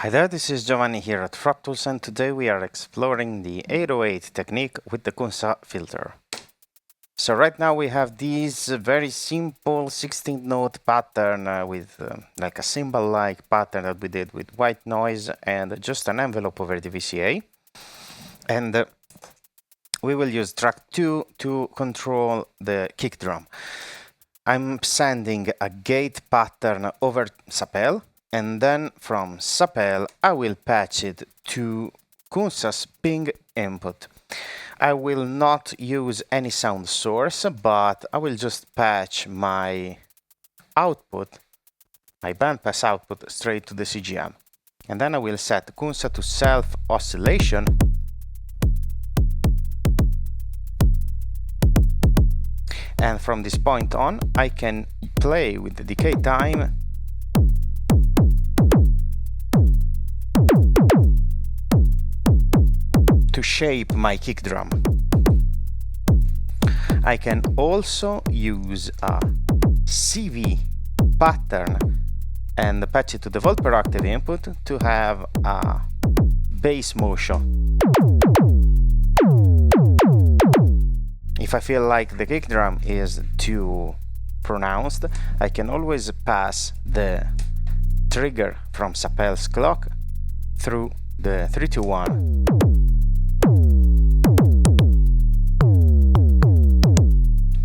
Hi there, this is Giovanni here at Fractals, and today we are exploring the 808 technique with the CUNSA filter. So right now we have this very simple 16th note pattern with like a cymbal-like pattern that we did with white noise and just an envelope over the VCA. And we will use track 2 to control the kick drum. I'm sending a gate pattern over Sapel, and then from Sapel I will patch it to CUNSA's ping input. I will not use any sound source, but I will just patch my output, my bandpass output, straight to the CGM. And then I will set CUNSA to self-oscillation. And from this point on, I can play with the decay time to shape my kick drum. I can also use a CV pattern and patch it to the volt per octave input to have a bass motion. If I feel like the kick drum is too pronounced, I can always pass the trigger from Sapel's clock through the 321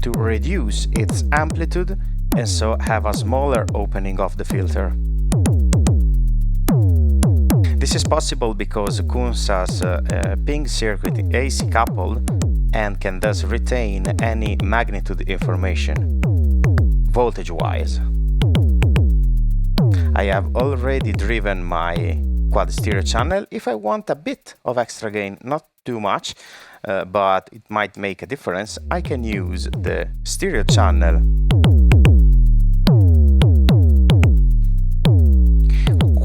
to reduce its amplitude and so have a smaller opening of the filter. This is possible because CUNSA's ping circuit is AC coupled and can thus retain any magnitude information, voltage-wise. I have already driven my quad stereo channel. If I want a bit of extra gain, not too much, but it might make a difference, I can use the stereo channel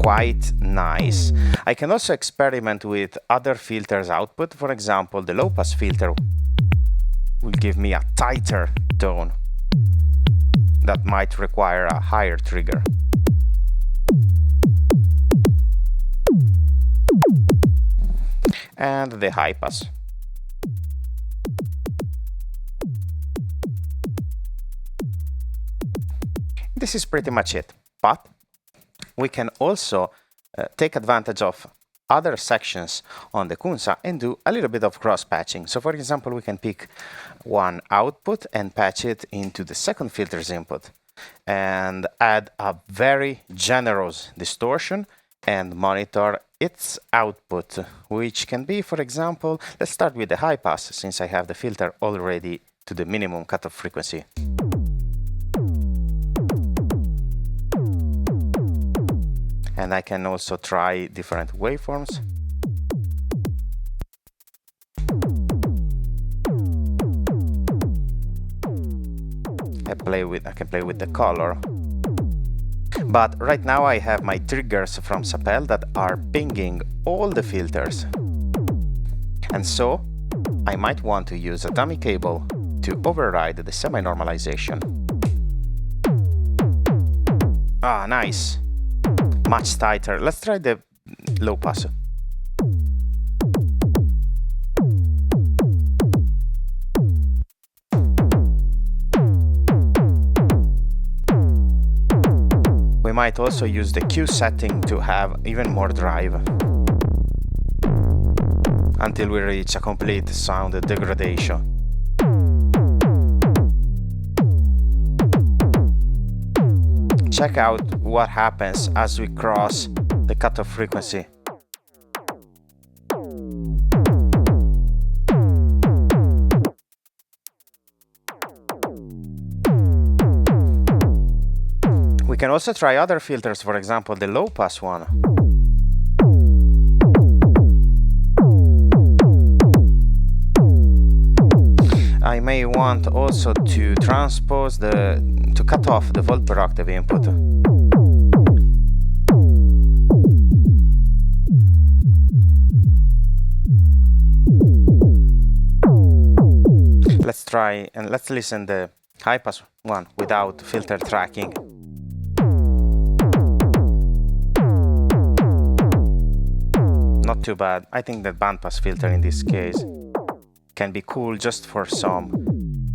quite nice. I can also experiment with other filters output. For example, the low pass filter will give me a tighter tone that might require a higher trigger. And the high pass. This is pretty much it, but we can also take advantage of other sections on the CUNSA and do a little bit of cross-patching. So for example, we can pick one output and patch it into the second filter's input and add a very generous distortion and monitor its output, which can be, for example, let's start with the high pass since I have the filter already to the minimum cutoff frequency. And I can also try different waveforms. I can play with the color. But right now I have my triggers from Sapel that are pinging all the filters. And so I might want to use a dummy cable to override the semi-normalization. Ah, nice. Much tighter. Let's try the low pass. We might also use the Q setting to have even more drive until we reach a complete sound degradation. Check out what happens as we cross the cutoff frequency. We can also try other filters, for example, the low pass one. I may want also to transpose to cut off the volt per octave input. Let's try and let's listen the high pass one without filter tracking. not too bad. I think that bandpass filter in this case can be cool just for some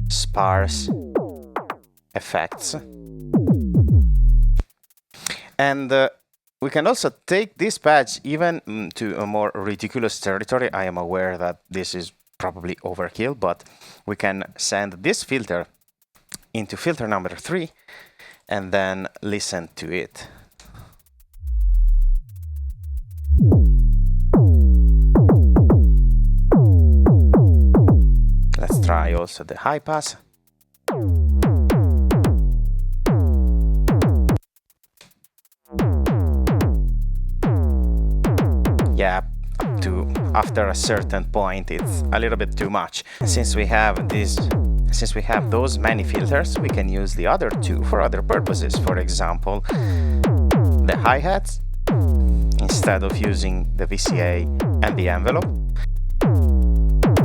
sparse effects. And we can also take this patch even to a more ridiculous territory. I am aware that this is probably overkill, but we can send this filter into filter number 3 and then listen to it. Let's try also the high pass. Yeah, up to after a certain point it's a little bit too much. Since we have those many filters, we can use the other two for other purposes. For example, the hi-hats instead of using the VCA and the envelope.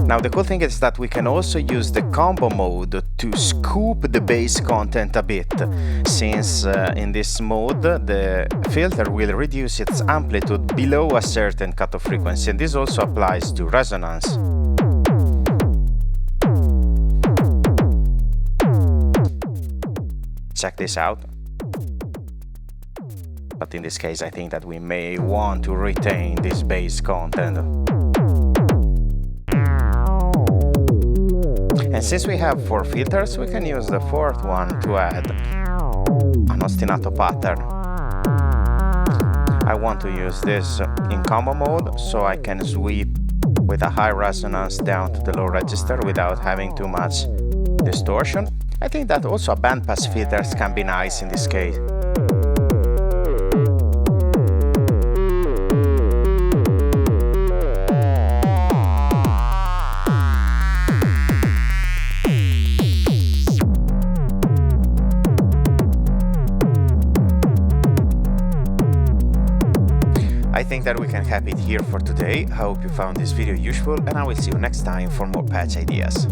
Now the cool thing is that we can also use the combo mode to scoop the bass content a bit, since in this mode the filter will reduce its amplitude below a certain cutoff frequency, and this also applies to resonance. Check this out. But in this case I think that we may want to retain this bass content. And since we have 4 filters, we can use the 4th one to add an ostinato pattern. I want to use this in combo mode, so I can sweep with a high resonance down to the low register without having too much distortion. I think that also bandpass filters can be nice in this case. I think that we can cap it here for today. I hope you found this video useful, and I will see you next time for more patch ideas.